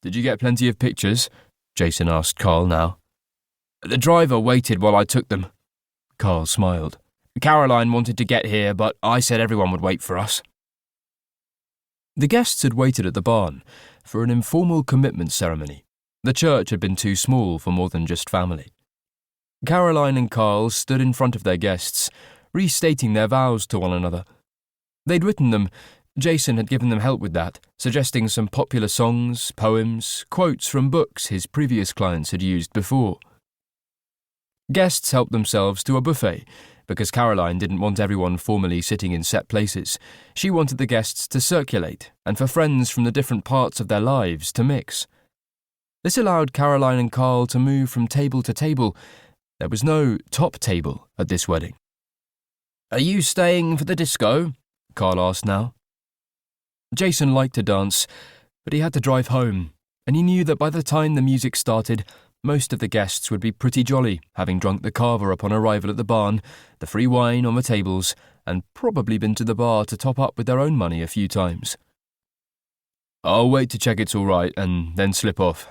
Did you get plenty of pictures? Jason asked Carl now. The driver waited while I took them. Carl smiled. Caroline wanted to get here, but I said everyone would wait for us. The guests had waited at the barn for an informal commitment ceremony. The church had been too small for more than just family. Caroline and Carl stood in front of their guests, restating their vows to one another. They'd written them. Jason had given them help with that, suggesting some popular songs, poems, quotes from books his previous clients had used before. Guests helped themselves to a buffet, because Caroline didn't want everyone formally sitting in set places. She wanted the guests to circulate, and for friends from the different parts of their lives to mix. This allowed Caroline and Carl to move from table to table. There was no top table at this wedding. Are you staying for the disco? Carl asked now. Jason liked to dance, but he had to drive home, and he knew that by the time the music started, most of the guests would be pretty jolly, having drunk the carver upon arrival at the barn, the free wine on the tables, and probably been to the bar to top up with their own money a few times. I'll wait to check it's all right and then slip off.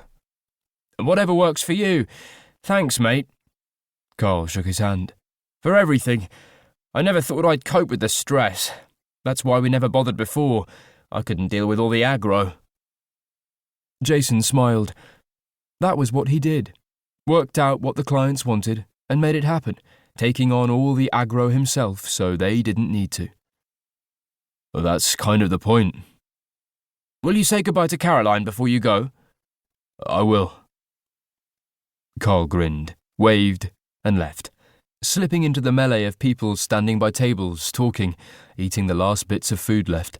Whatever works for you. Thanks, mate. Carl shook his hand. For everything. I never thought I'd cope with the stress. That's why we never bothered before. I couldn't deal with all the aggro. Jason smiled. That was what he did. Worked out what the clients wanted and made it happen, taking on all the aggro himself so they didn't need to. Well, that's kind of the point. Will you say goodbye to Caroline before you go? I will. Carl grinned, waved, and left, slipping into the melee of people standing by tables, talking, eating the last bits of food left.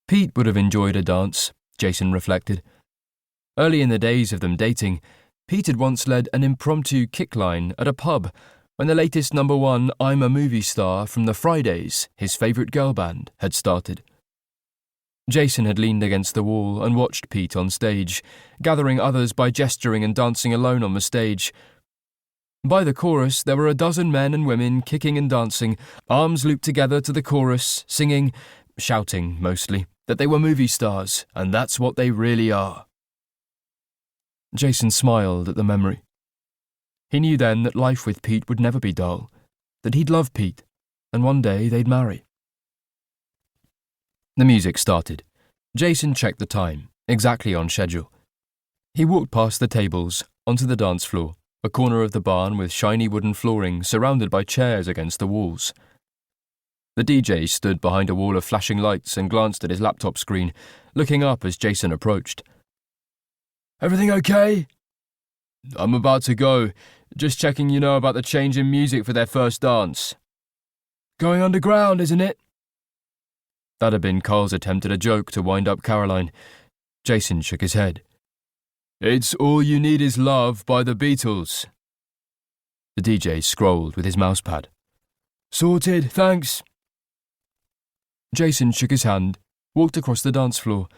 Pete would have enjoyed a dance, Jason reflected. Early in the days of them dating, Pete had once led an impromptu kickline at a pub when the latest number one I'm a Movie Star from the Fridays, his favourite girl band, had started. Jason had leaned against the wall and watched Pete on stage, gathering others by gesturing and dancing alone on the stage. By the chorus, there were a dozen men and women kicking and dancing, arms looped together to the chorus, singing, shouting mostly, that they were movie stars, and that's what they really are. Jason smiled at the memory. He knew then that life with Pete would never be dull, that he'd love Pete, and one day they'd marry. The music started. Jason checked the time, exactly on schedule. He walked past the tables, onto the dance floor, a corner of the barn with shiny wooden flooring surrounded by chairs against the walls. The DJ stood behind a wall of flashing lights and glanced at his laptop screen, looking up as Jason approached. Everything okay? I'm about to go. Just checking you know about the change in music for their first dance. Going underground, isn't it? That had been Carl's attempt at a joke to wind up Caroline. Jason shook his head. It's All You Need Is Love by the Beatles. The DJ scrolled with his mousepad. Sorted, thanks. Jason shook his hand, walked across the dance floor.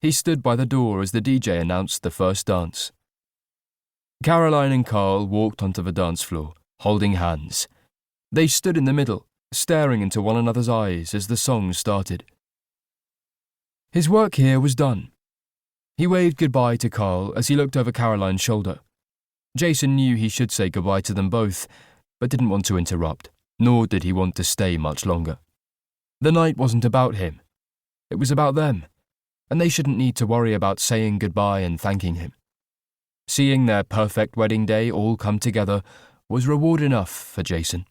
He stood by the door as the DJ announced the first dance. Caroline and Carl walked onto the dance floor, holding hands. They stood in the middle, staring into one another's eyes as the song started. His work here was done. He waved goodbye to Carl as he looked over Caroline's shoulder. Jason knew he should say goodbye to them both, but didn't want to interrupt, nor did he want to stay much longer. The night wasn't about him. It was about them, and they shouldn't need to worry about saying goodbye and thanking him. Seeing their perfect wedding day all come together was reward enough for Jason.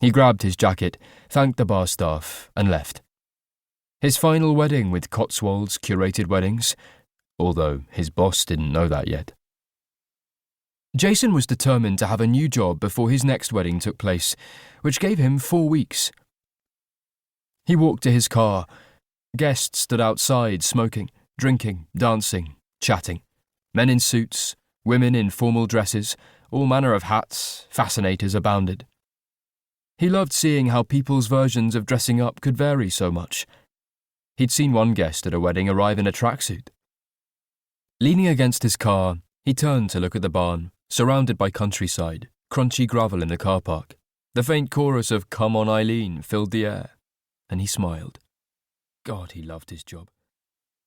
He grabbed his jacket, thanked the bar staff, and left. His final wedding with Cotswolds Curated Weddings, although his boss didn't know that yet. Jason was determined to have a new job before his next wedding took place, which gave him 4 weeks. He walked to his car. Guests stood outside smoking, drinking, dancing, chatting. Men in suits, women in formal dresses, all manner of hats, fascinators abounded. He loved seeing how people's versions of dressing up could vary so much. He'd seen one guest at a wedding arrive in a tracksuit. Leaning against his car, he turned to look at the barn, surrounded by countryside, crunchy gravel in the car park. The faint chorus of "Come On Eileen" filled the air, and he smiled. God, he loved his job.